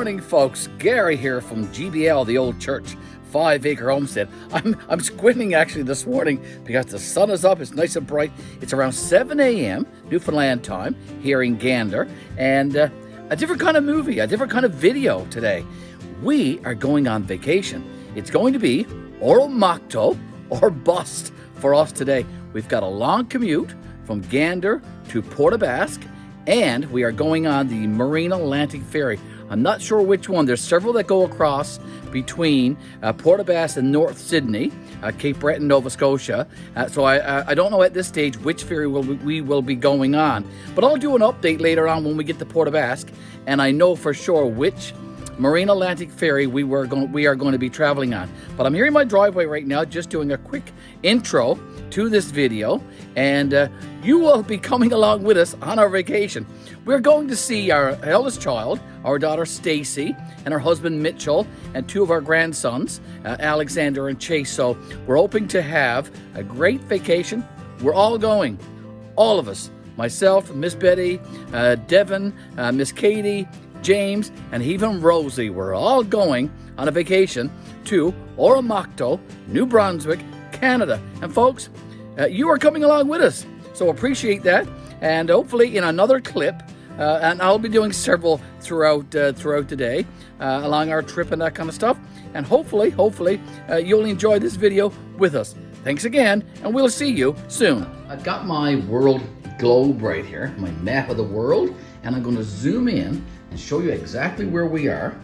morning, folks. Garry here from GBL, the old church, 5-acre homestead. I'm squinting actually this morning because the sun is up. It's nice and bright. It's around 7 a.m. Newfoundland time here in Gander, and a different kind of movie, a different kind of video today. We are going on vacation. It's going to be Oromocto or bust for us today. We've got a long commute from Gander to Puttees, and we are going on the Marine Atlantic Ferry. I'm not sure which one. There's several that go across between Puttees and North Sydney, Cape Breton, Nova Scotia. So I don't know at this stage which ferry we will be going on. But I'll do an update later on when we get to Puttees, and I know for sure which Marine Atlantic Ferry we are going to be traveling on. But I'm here in my driveway right now, just doing a quick intro to this video, and you will be coming along with us on our vacation. We're going to see our eldest child, our daughter Stacy, and her husband Mitchell, and two of our grandsons, Alexander and Chase. So we're hoping to have a great vacation. We're all going, all of us, myself, Miss Betty, Devin, Miss Katie, James, and even Rosie. We're all going on a vacation to Oromocto, New Brunswick, Canada. And folks, you are coming along with us, so appreciate that. And hopefully in another clip, and I'll be doing several throughout the day along our trip and that kind of stuff. And hopefully you'll enjoy this video with us. Thanks again, and we'll see you soon. I've got my world globe right here, my map of the world, and I'm going to zoom in and show you exactly where we are.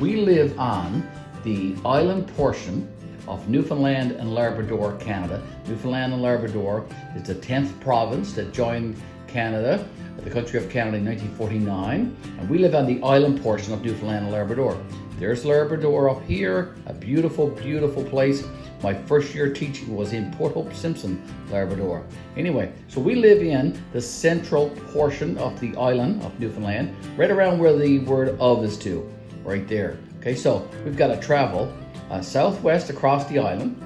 We live on the island portion of Newfoundland and Labrador, Canada. Newfoundland and Labrador is the 10th province that joined Canada, the country of Canada, in 1949. And we live on the island portion of Newfoundland and Labrador. There's Labrador up here, a beautiful, beautiful place. My first year teaching was in Port Hope Simpson, Labrador. Anyway, so we live in the central portion of the island of Newfoundland, right around where the word of is to, right there. Okay, so we've got to travel southwest across the island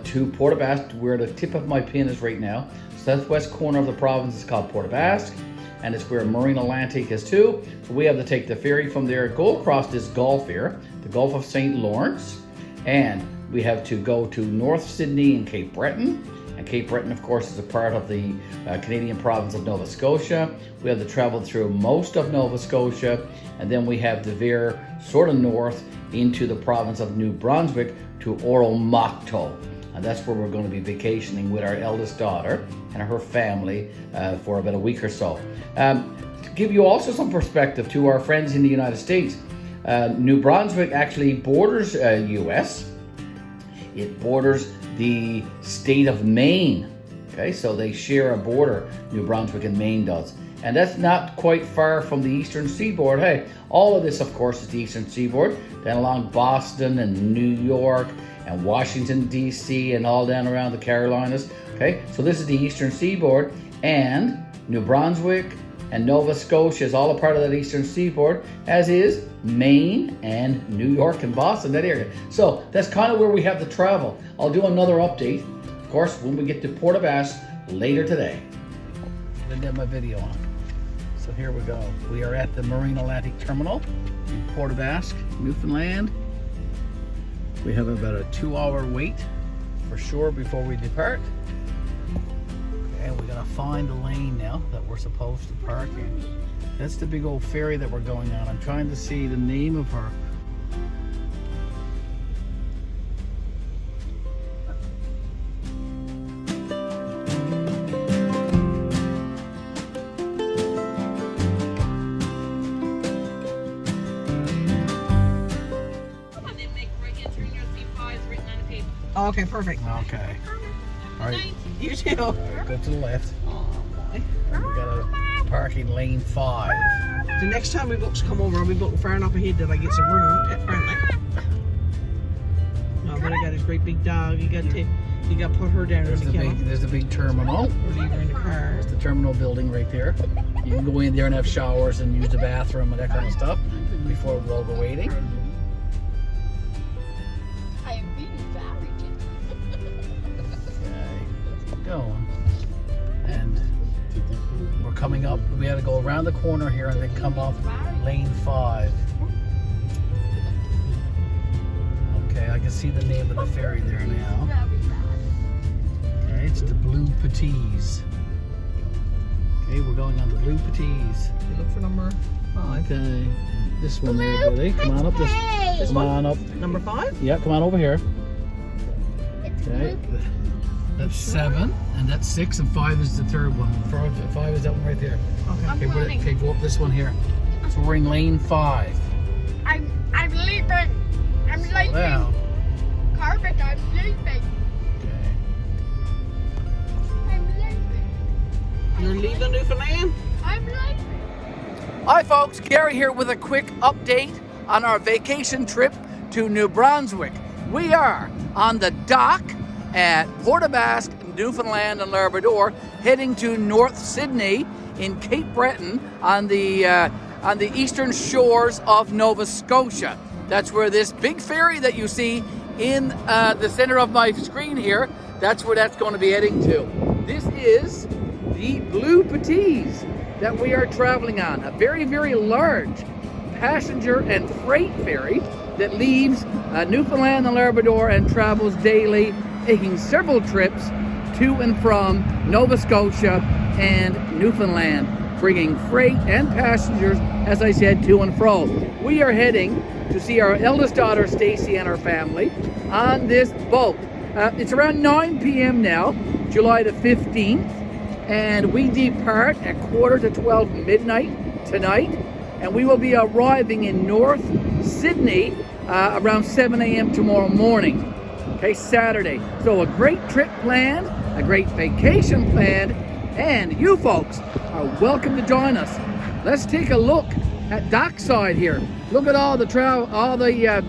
to Puttees, where the tip of my pin is right now. Southwest corner of the province is called Puttees, and it's where Marine Atlantic is too. So we have to take the ferry from there, go across this gulf here, the Gulf of St. Lawrence, and we have to go to North Sydney and Cape Breton. And Cape Breton, of course, is a part of the Canadian province of Nova Scotia. We have to travel through most of Nova Scotia, and then we have to veer sort of north into the province of New Brunswick to Oromocto. And that's where we're going to be vacationing with our eldest daughter and her family for about a week or so. To give you also some perspective to our friends in the United States, New Brunswick actually borders U.S. It borders the state of Maine. Okay, so they share a border, New Brunswick and Maine does. And that's not quite far from the eastern seaboard. Hey, all of this, of course, is the eastern seaboard. Then along Boston and New York and Washington, D.C. and all down around the Carolinas. Okay, so this is the eastern seaboard, and New Brunswick and Nova Scotia is all a part of that eastern seaboard, as is Maine and New York and Boston, that area. So that's kind of where we have to travel. I'll do another update, of course, when we get to Puttees later today. I didn't have my video on. So here we go. We are at the Marine Atlantic Terminal in Puttees, Newfoundland. We have about a 2-hour wait for sure before we depart. And we're gonna find the lane now that we're supposed to park in. That's the big old ferry that we're going on. I'm trying to see the name of her. Oh, okay, perfect. Okay. All right. You too. All right, go to the left. And we got a parking lane 5. The next time we book to come over, I'll be booking far enough ahead that I get some room, pet friendly. No, but I got a great big dog. You got to put her down in the kennel. There's the big terminal. Or leave her in the car. There's the terminal building right there. You can go in there and have showers and use the bathroom and that kind of stuff before we'll go waiting. I am being very Okay, going. And we're coming up. We had to go around the corner here and then come off lane 5. can see the name of the ferry there now. Okay, it's the Blue Puttees. Okay, we're going on the Blue Puttees. You look for number 5. Okay, this one there, Billy. Come on up this. Come on up. Number 5? Yeah, come on over here. Okay, that's 7, and that's 6, and 5 is the third one. 5 is that one right there. Okay. Okay, go up this one here. So we're in lane 5. I'm leaving. I'm leaving. Wow. Carpet, I'm leaving. Okay. I'm leaving. You're leaving Newfoundland? I'm leaving. Hi folks, Gary here with a quick update on our vacation trip to New Brunswick. We are on the dock at Puttees, Newfoundland and Labrador, heading to North Sydney in Cape Breton on the eastern shores of Nova Scotia. That's where this big ferry that you see in the center of my screen here, that's where that's going to be heading to. This is the Blue Puttees that we are traveling on, a very, very large passenger and freight ferry that leaves Newfoundland and Labrador and travels daily, taking several trips to and from Nova Scotia and Newfoundland, bringing freight and passengers, as I said, to and fro. We are heading to see our eldest daughter, Stacy, and her family on this boat. It's around 9 p.m. now, July the 15th, and we depart at 11:45 midnight tonight, and we will be arriving in North Sydney around 7 a.m. tomorrow morning, okay, Saturday. So a great trip planned, a great vacation planned, and you folks are welcome to join us. Let's take a look at dockside here. Look at all the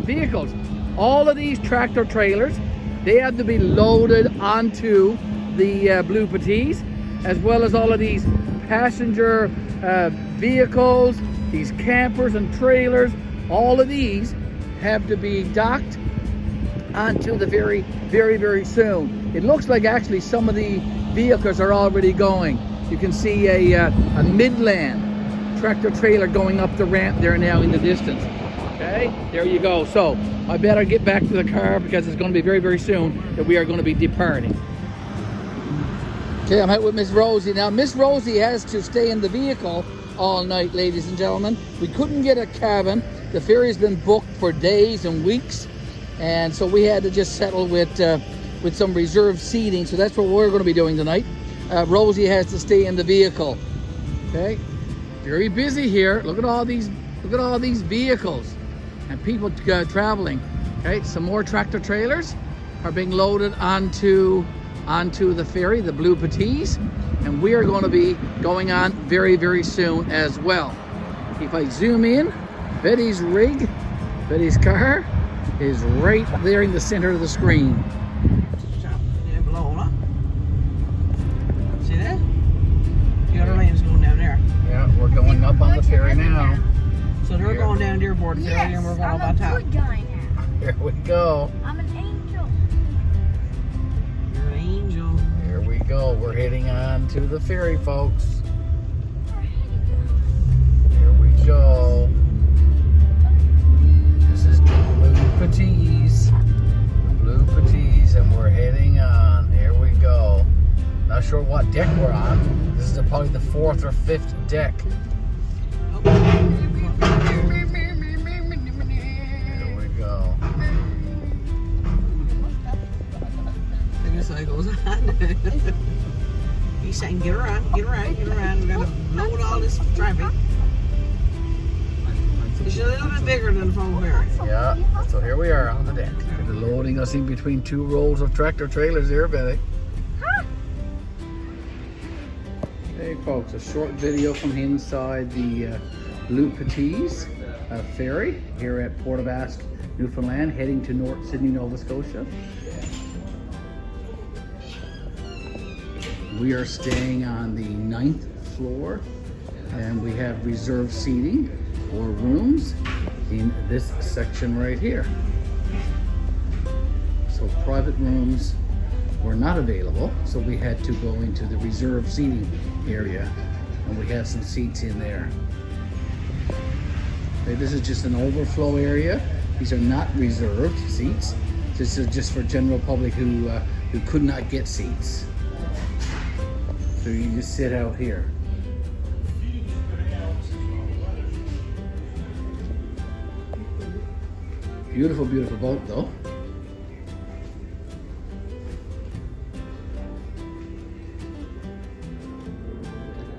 vehicles. All of these tractor trailers, they have to be loaded onto the Blue Puttees, as well as all of these passenger vehicles, these campers and trailers. All of these have to be docked onto the ferry very, very soon. It looks like actually some of the vehicles are already going. You can see a Midland tractor trailer going up the ramp there now in the distance. Okay, there you go. So I better get back to the car because it's going to be very, very soon that we are going to be departing. Okay, I'm out with Miss Rosie now. Miss Rosie has to stay in the vehicle all night, ladies and gentlemen. We couldn't get a cabin. The ferry's been booked for days and weeks, and so we had to just settle with some reserved seating. So that's what we're going to be doing tonight. Rosie has to stay in the vehicle. Okay, very busy here. Look at all these vehicles and people traveling. Okay, some more tractor trailers are being loaded onto the ferry, the Blue Puttees, and we are going to be going on very, very soon as well. If I zoom in, Betty's car is right there in the center of the screen. See that? The other lane's going down there. Yeah, we're going up on the ferry now. So they're going down there board the ferry, and we're going up on top. I'm a good guy now. Here we go. I'm an angel. You're an angel. Here we go. We're heading on to the ferry, folks. Here we go. This is the Blue Puttees. Blue Puttees, and we're heading on. Here we go. Not sure what deck we're on. This is probably the 4th or 5th deck. Here we go. And this way goes on. He's saying, get around, get around, get around. We gotta load all this traffic. It's a little bit bigger than the phone ferry. Yeah, so here we are on the deck. They're loading us in between 2 rows of tractor trailers here, Betty. Hey folks, a short video from inside the Blue Puttees ferry here at Puttees, Newfoundland, heading to North Sydney, Nova Scotia. We are staying on the 9th floor, and we have reserved seating or rooms in this section right here. So private rooms were not available, so we had to go into the reserved seating area, and we have some seats in there. Okay, this is just an overflow area. These are not reserved seats. This is just for general public who could not get seats. So you just sit out here. Beautiful, beautiful boat though.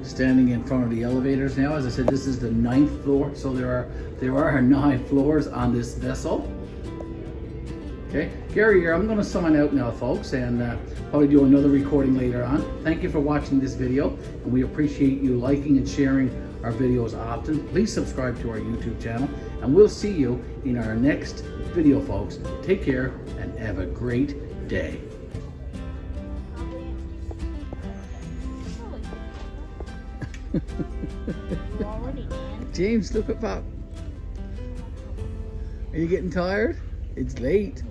Standing in front of the elevators now. As I said, this is the 9th floor, so there are 9 floors on this vessel. Okay, Gary here. I'm going to sign out now, folks, and probably do another recording later on. Thank you for watching this video, and we appreciate you liking and sharing our videos often. Please subscribe to our YouTube channel, and we'll see you in our next video, folks. Take care and have a great day. You already can. James, look at Pop. Are you getting tired? It's late.